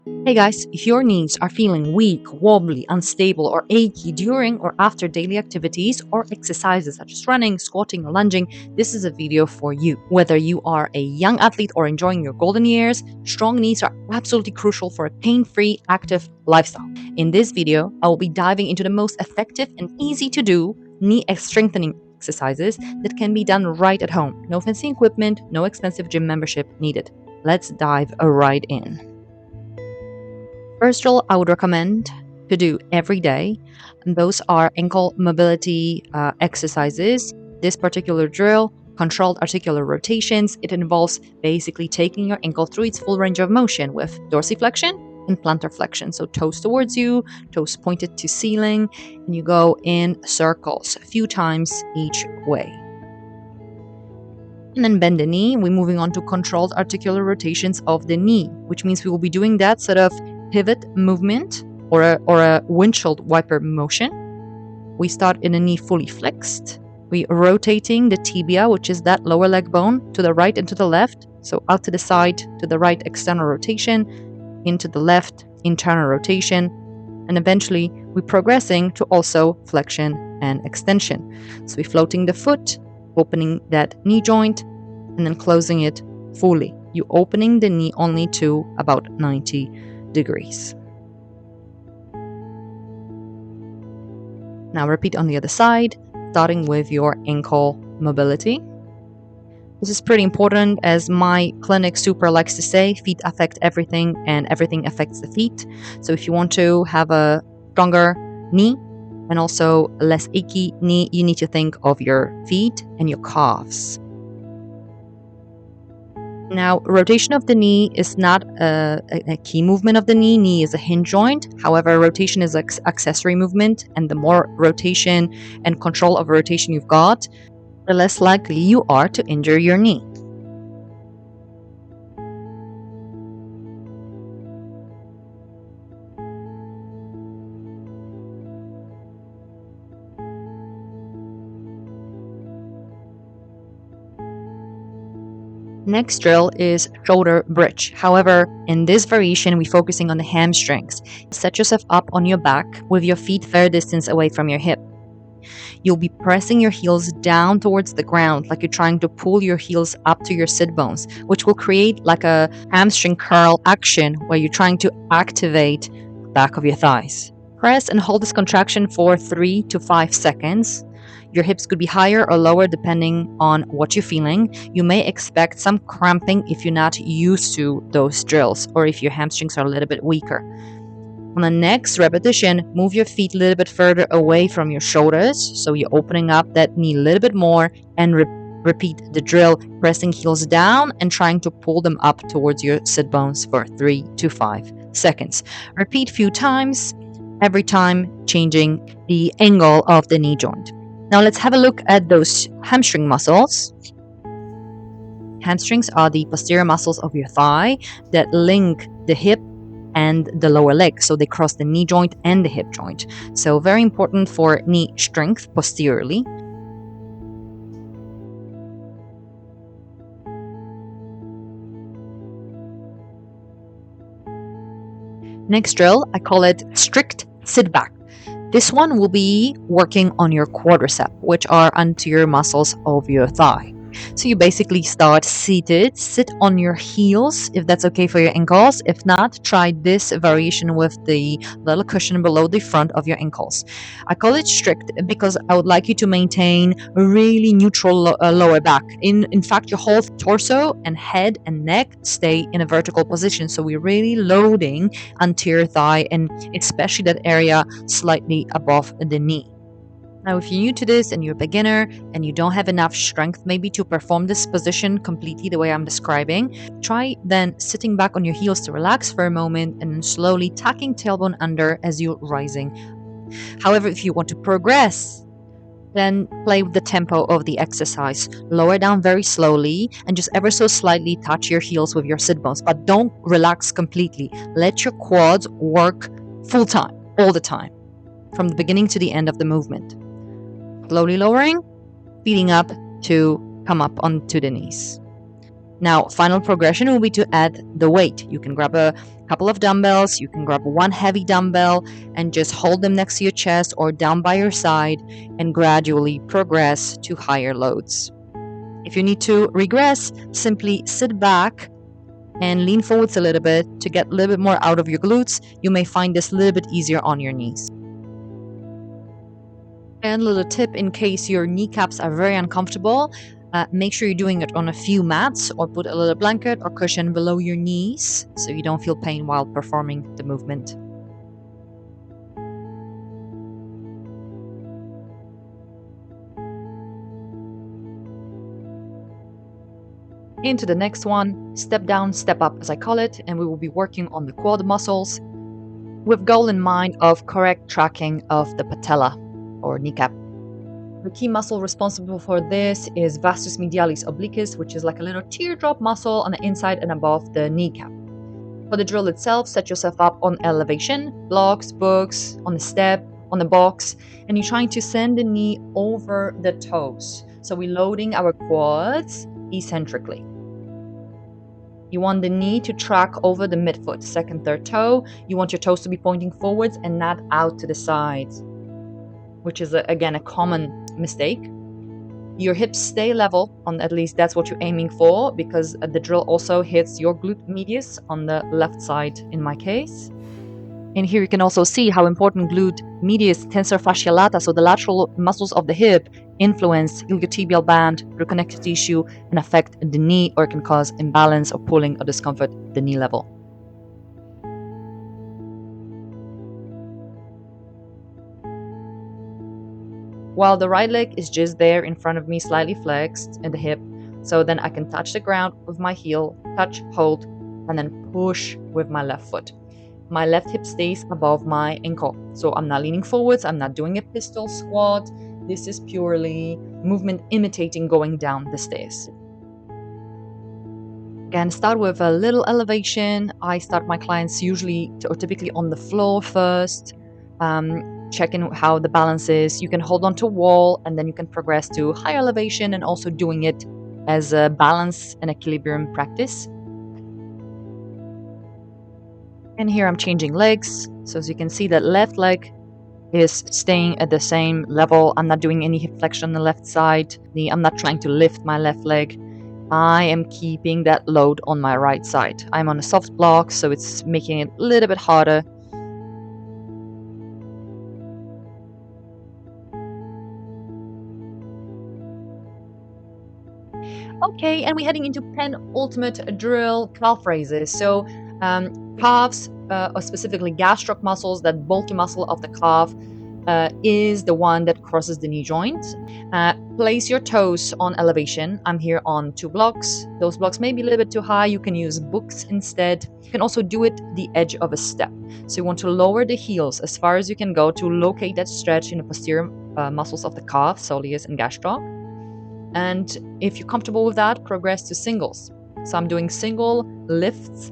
Hey guys, if your knees are feeling weak, wobbly, unstable, or achy during or after daily activities or exercises such as running, squatting, or lunging, this is a video for you. Whether you are a young athlete or enjoying your golden years, strong knees are absolutely crucial for a pain-free, active lifestyle. In this video, I will be diving into the most effective and easy to do knee strengthening exercises that can be done right at home. No fancy equipment, no expensive gym membership needed. Let's dive right in. First drill I would recommend to do every day, and those are ankle mobility exercises. This particular drill, controlled articular rotations, it involves basically taking your ankle through its full range of motion with dorsiflexion and plantar flexion. So toes towards you, toes pointed to ceiling, and you go in circles a few times each way. And then bend the knee. We're moving on to controlled articular rotations of the knee, which means we will be doing that sort of pivot movement or a windshield wiper motion. We start in a knee fully flexed. We rotating the tibia, which is that lower leg bone, to the right and to the left. So out to the side, to the right, external rotation, into the left, internal rotation. And eventually we're progressing to also flexion and extension. So we're floating the foot, opening that knee joint, and then closing it fully. You're opening the knee only to about 90 degrees. Now repeat on the other side, starting with your ankle mobility. This is pretty important, as my clinic super likes to say, feet affect everything and everything affects the feet. So if you want to have a stronger knee and also a less achy knee, you need to think of your feet and your calves. Now, rotation of the knee is not a key movement of the knee. Knee is a hinge joint. However, rotation is an accessory movement, and the more rotation and control of rotation you've got, the less likely you are to injure your knee. Next drill is shoulder bridge. However, in this variation, we're focusing on the hamstrings. Set yourself up on your back with your feet fair distance away from your hip. You'll be pressing your heels down towards the ground, like you're trying to pull your heels up to your sit bones, which will create like a hamstring curl action where you're trying to activate the back of your thighs. Press and hold this contraction for 3 to 5 seconds. Your hips could be higher or lower depending on what you're feeling. You may expect some cramping if you're not used to those drills or if your hamstrings are a little bit weaker. On the next repetition, move your feet a little bit further away from your shoulders. So you're opening up that knee a little bit more, and repeat the drill, pressing heels down and trying to pull them up towards your sit bones for 3 to 5 seconds. Repeat a few times, every time changing the angle of the knee joint. Now let's have a look at those hamstring muscles. Hamstrings are the posterior muscles of your thigh that link the hip and the lower leg. So they cross the knee joint and the hip joint. So very important for knee strength posteriorly. Next drill, I call it strict sit back. This one will be working on your quadricep, which are anterior muscles of your thigh. So you basically start seated, sit on your heels if that's okay for your ankles. If not, try this variation with the little cushion below the front of your ankles. I call it strict because I would like you to maintain a really neutral lower back. In fact, your whole torso and head and neck stay in a vertical position. So we're really loading anterior thigh and especially that area slightly above the knee. Now, if you're new to this and you're a beginner and you don't have enough strength maybe to perform this position completely the way I'm describing, try then sitting back on your heels to relax for a moment and then slowly tucking tailbone under as you're rising. However, if you want to progress, then play with the tempo of the exercise. Lower down very slowly and just ever so slightly touch your heels with your sit bones, but don't relax completely. Let your quads work full time, all the time, from the beginning to the end of the movement. Slowly lowering, speeding up to come up onto the knees. Now, final progression will be to add the weight. You can grab a couple of dumbbells. You can grab one heavy dumbbell and just hold them next to your chest or down by your side and gradually progress to higher loads. If you need to regress, simply sit back and lean forwards a little bit to get a little bit more out of your glutes. You may find this a little bit easier on your knees. And a little tip in case your kneecaps are very uncomfortable, make sure you're doing it on a few mats or put a little blanket or cushion below your knees so you don't feel pain while performing the movement. Into the next one, step down, step up as I call it, and we will be working on the quad muscles with goal in mind of correct tracking of the patella or kneecap. The key muscle responsible for this is vastus medialis obliquus, which is like a little teardrop muscle on the inside and above the kneecap. For the drill itself, set yourself up on elevation, blocks, books, on the step, on the box, and you're trying to send the knee over the toes. So we're loading our quads eccentrically. You want the knee to track over the midfoot, second, third toe. You want your toes to be pointing forwards and not out to the sides, which is, again, a common mistake. Your hips stay level, at least that's what you're aiming for, because the drill also hits your glute medius on the left side in my case. And here you can also see how important glute medius, tensor fascia lata, so the lateral muscles of the hip, influence iliotibial band, reconnective tissue, and affect the knee, or can cause imbalance or pulling or discomfort at the knee level. While the right leg is just there in front of me, slightly flexed in the hip, so then I can touch the ground with my heel, touch, hold, and then push with my left foot. My left hip stays above my ankle, so I'm not leaning forwards, I'm not doing a pistol squat. This is purely movement imitating going down the stairs. Again, start with a little elevation. I start my clients usually or typically on the floor first, checking how the balance is. You can hold on to a wall and then you can progress to higher elevation and also doing it as a balance and equilibrium practice. And here I'm changing legs. So as you can see, that left leg is staying at the same level. I'm not doing any hip flexion on the left side. I'm not trying to lift my left leg. I am keeping that load on my right side. I'm on a soft block, so it's making it a little bit harder. Okay, and we're heading into penultimate drill, calf raises. So calves, or specifically gastroc muscles, that bulky muscle of the calf, is the one that crosses the knee joint. Place your toes on elevation. I'm here on 2 blocks. Those blocks may be a little bit too high. You can use books instead. You can also do it the edge of a step. So you want to lower the heels as far as you can go to locate that stretch in the posterior muscles of the calf, soleus and gastroc. And if you're comfortable with that, progress to singles. So I'm doing single lifts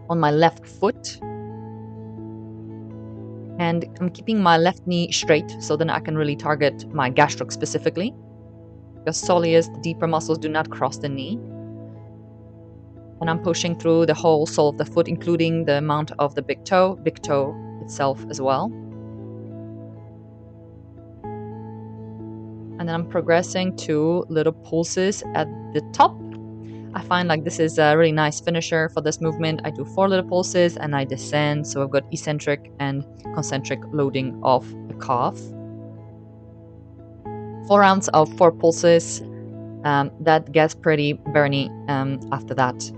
on my left foot. And I'm keeping my left knee straight so then I can really target my gastroc specifically. Because soleus, the deeper muscles, do not cross the knee. And I'm pushing through the whole sole of the foot, including the amount of the big toe itself as well. And then I'm progressing to little pulses at the top. I find like this is a really nice finisher for this movement. I do 4 little pulses and I descend. So I've got eccentric and concentric loading of the calf. 4 rounds of 4 pulses. That gets pretty burny after that.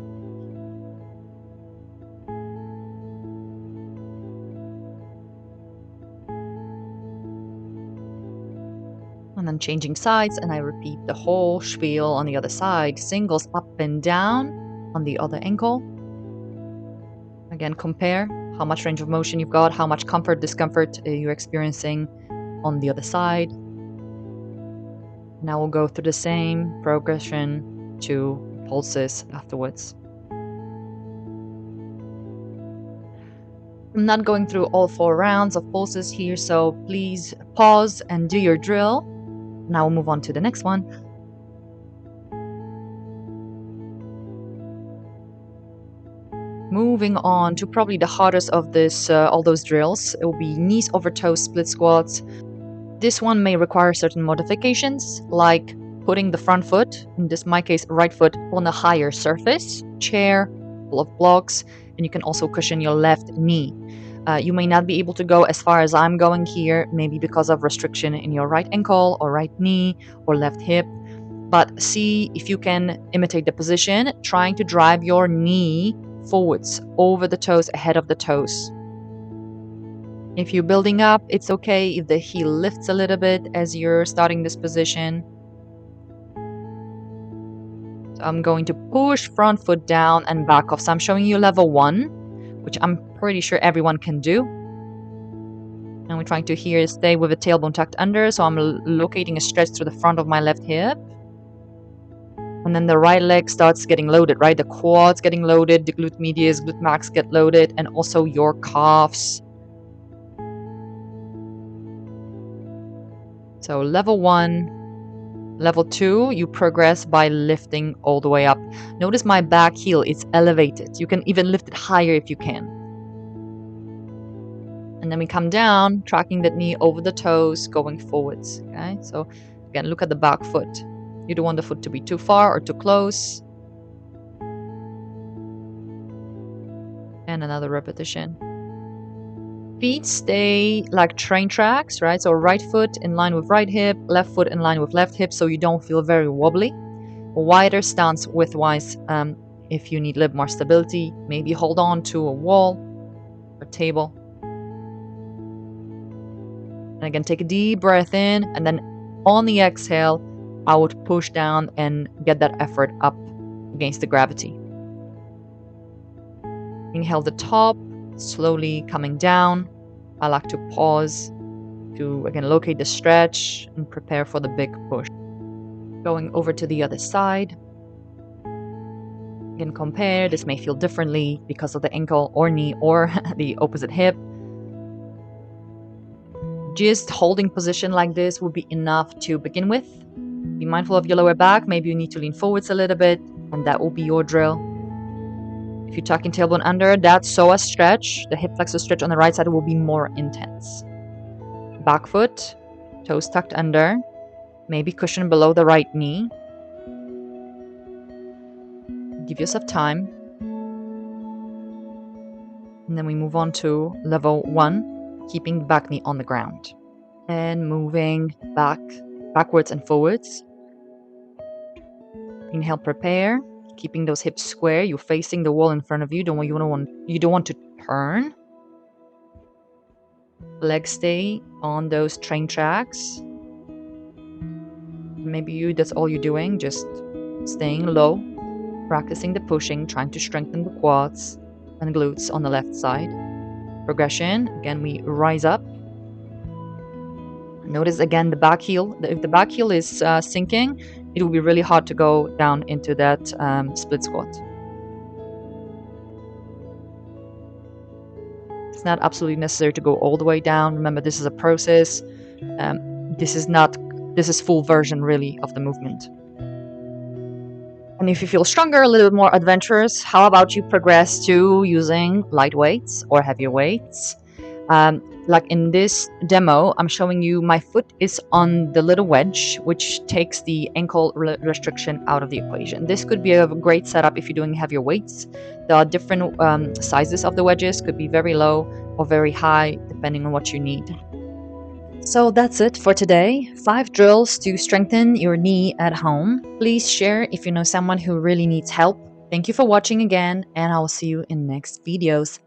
And then changing sides, and I repeat the whole spiel on the other side. Singles up and down on the other ankle. Again, compare how much range of motion you've got, how much comfort, discomfort you're experiencing on the other side. Now we'll go through the same progression to pulses afterwards. I'm not going through all 4 rounds of pulses here, so please pause and do your drill. Now we'll move on to the next one. Moving on to probably the hardest of this, all those drills, it will be knees over toes split squats. This one may require certain modifications, like putting the front foot, in this my case right foot, on a higher surface, chair, full of blocks, and you can also cushion your left knee. You may not be able to go as far as I'm going here, maybe because of restriction in your right ankle or right knee or left hip. But see if you can imitate the position, trying to drive your knee forwards over the toes, ahead of the toes. If you're building up, it's okay if the heel lifts a little bit as you're starting this position. So I'm going to push front foot down and back off. So I'm showing you level 1, which I'm pretty sure everyone can do. And we're trying to here stay with the tailbone tucked under. So I'm locating a stretch through the front of my left hip. And then the right leg starts getting loaded, right? The quads getting loaded, the glute medius, glute max get loaded, and also your calves. So level 1, level 2, you progress by lifting all the way up. Notice my back heel is elevated. You can even lift it higher if you can. And then we come down, tracking that knee over the toes, going forwards. Okay, so again, look at the back foot. You don't want the foot to be too far or too close. And another repetition. Feet stay like train tracks, right? So right foot in line with right hip, left foot in line with left hip, so you don't feel very wobbly. A wider stance widthwise if you need a little more stability. Maybe hold on to a wall or table. And again, take a deep breath in, and then on the exhale, I would push down and get that effort up against the gravity. Inhale the top, slowly coming down. I like to pause to, again, locate the stretch and prepare for the big push. Going over to the other side. Again, compare. This may feel differently because of the ankle or knee or the opposite hip. Just holding position like this will be enough to begin with. Be mindful of your lower back. Maybe you need to lean forwards a little bit, and that will be your drill. If you tuck in tailbone under, that psoas stretch, the hip flexor stretch on the right side, will be more intense. Back foot, toes tucked under, maybe cushion below the right knee. Give yourself time. And then we move on to level 1, keeping the back knee on the ground. And moving backwards and forwards. Inhale, prepare, keeping those hips square. You're facing the wall in front of you. You don't want to turn. Legs stay on those train tracks. Maybe that's all you're doing, just staying low, practicing the pushing, trying to strengthen the quads and glutes on the left side. Progression, again, we rise up. Notice again the back heel. If the back heel is sinking, it will be really hard to go down into that split squat. It's not absolutely necessary to go all the way down. Remember, this is a process. This is full version really of the movement. And if you feel stronger, a little bit more adventurous, how about you progress to using light weights or heavier weights? Like in this demo, I'm showing you my foot is on the little wedge, which takes the ankle restriction out of the equation. This could be a great setup if you're doing heavier weights. There are different sizes of the wedges, could be very low or very high, depending on what you need. So that's it for today. 5 drills to strengthen your knee at home. Please share if you know someone who really needs help. Thank you for watching again, and I will see you in next videos.